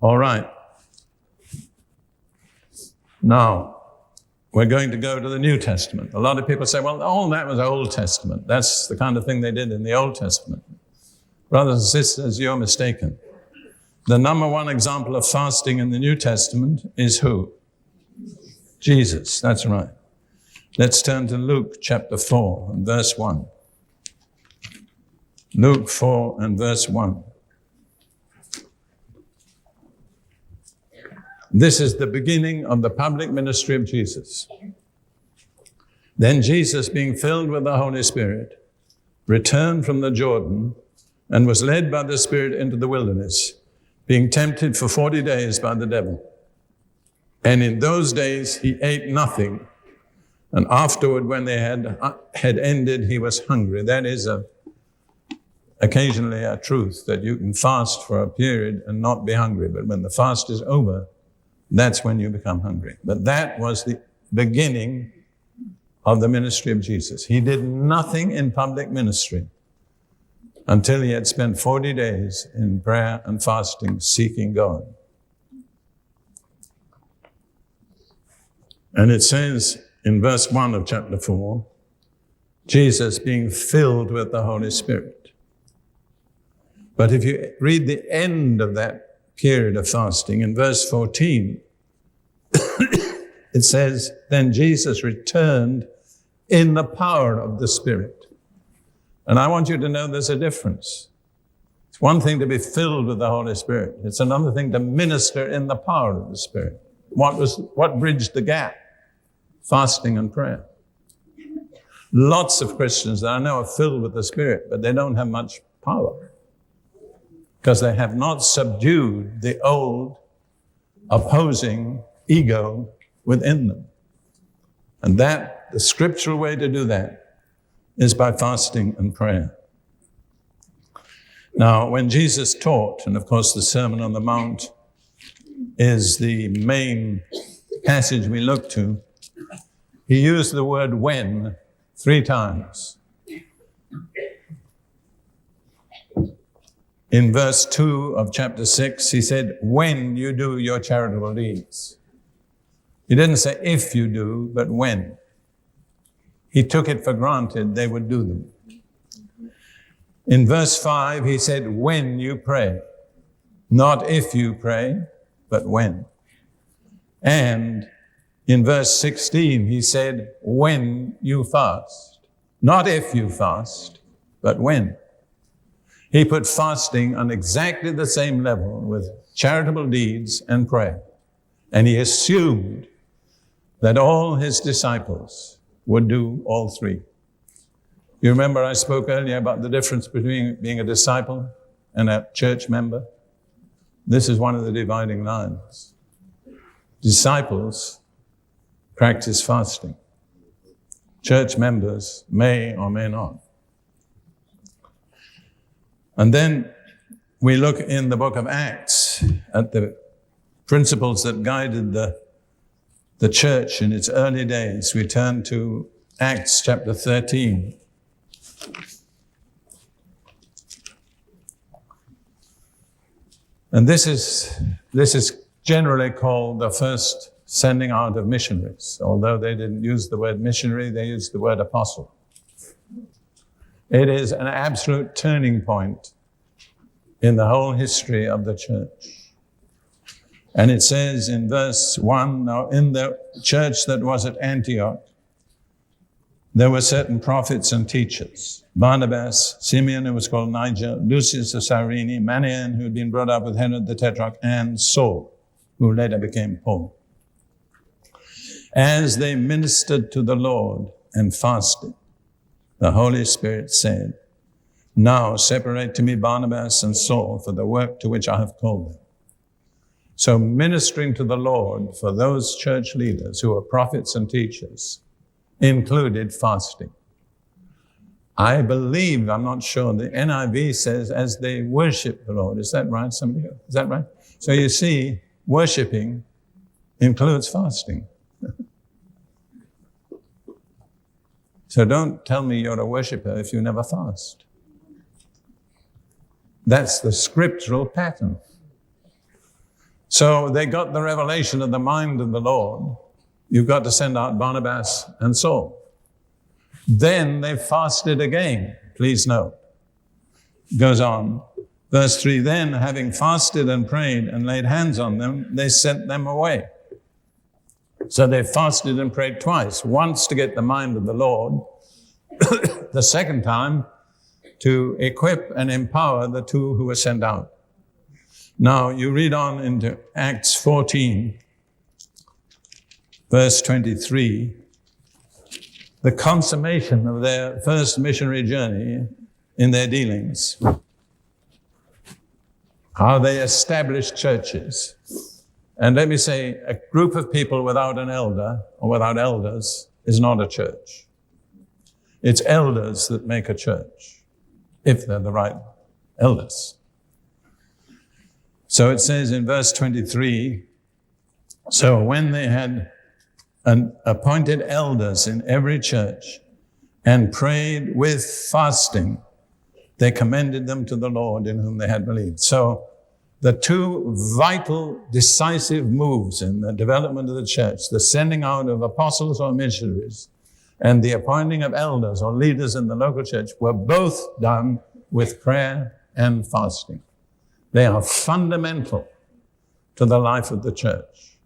All right. Now, we're going to go to the New Testament. A lot of people say, well, all that was Old Testament. That's the kind of thing they did in the Old Testament. Brothers and sisters, you're mistaken. The number one example of fasting in the New Testament is who? Jesus, that's right. Let's turn to Luke chapter 4 and verse 1. Luke 4 and verse 1. This is the beginning of the public ministry of Jesus. Then Jesus, being filled with the Holy Spirit, returned from the Jordan and was led by the Spirit into the wilderness, being tempted for 40 days by the devil. And in those days he ate nothing, and afterward, when they had ended, he was hungry. That is occasionally a truth, that you can fast for a period and not be hungry. But when the fast is over, that's when you become hungry. But that was the beginning of the ministry of Jesus. He did nothing in public ministry until he had spent 40 days in prayer and fasting, seeking God. And it says in verse 1 of chapter 4, Jesus being filled with the Holy Spirit. But if you read the end of that period of fasting, in verse 14, it says, then Jesus returned in the power of the Spirit. And I want you to know there's a difference. It's one thing to be filled with the Holy Spirit. It's another thing to minister in the power of the Spirit. What bridged the gap? Fasting and prayer. Lots of Christians that I know are filled with the Spirit, but they don't have much power because they have not subdued the old opposing ego within them. And the scriptural way to do that is by fasting and prayer. Now, when Jesus taught, and of course the Sermon on the Mount is the main passage we look to, he used the word when 3 times. In verse 2 of chapter 6, he said, when you do your charitable deeds. He didn't say if you do, but when. He took it for granted they would do them. In verse 5, he said, when you pray. Not if you pray, but when. And in verse 16, he said, when you fast. Not if you fast, but when. He put fasting on exactly the same level with charitable deeds and prayer. And he assumed that all his disciples would do all 3. You remember I spoke earlier about the difference between being a disciple and a church member? This is one of the dividing lines. Disciples practice fasting. Church members may or may not. And then we look in the book of Acts at the principles that guided the church in its early days. We turn to Acts chapter 13. And this is generally called the first sending out of missionaries. Although they didn't use the word missionary, they used the word apostle. It is an absolute turning point in the whole history of the church. And it says in verse 1, now in the church that was at Antioch, there were certain prophets and teachers. Barnabas, Simeon, who was called Niger, Lucius of Cyrene, Manaen, who had been brought up with Herod the Tetrarch, and Saul, who later became Paul. As they ministered to the Lord and fasted, the Holy Spirit said, now separate to me Barnabas and Saul for the work to which I have called them. So ministering to the Lord for those church leaders who are prophets and teachers included fasting. I believe, I'm not sure, the NIV says as they worship the Lord. Is that right? Somebody? Is that right? So you see, worshiping includes fasting. So don't tell me you're a worshiper if you never fast. That's the scriptural pattern. So they got the revelation of the mind of the Lord. You've got to send out Barnabas and Saul. Then they fasted again. Please note. Goes on. Verse 3, then having fasted and prayed and laid hands on them, they sent them away. So they fasted and prayed twice. Once to get the mind of the Lord. The second time to equip and empower the two who were sent out. Now you read on into Acts 14, verse 23, the consummation of their first missionary journey in their dealings. How they established churches. And let me say, a group of people without an elder or without elders is not a church. It's elders that make a church, if they're the right elders. So it says in verse 23, so when they had appointed elders in every church and prayed with fasting, they commended them to the Lord in whom they had believed. So the two vital, decisive moves in the development of the church, the sending out of apostles or missionaries and the appointing of elders or leaders in the local church, were both done with prayer and fasting. They are fundamental to the life of the church.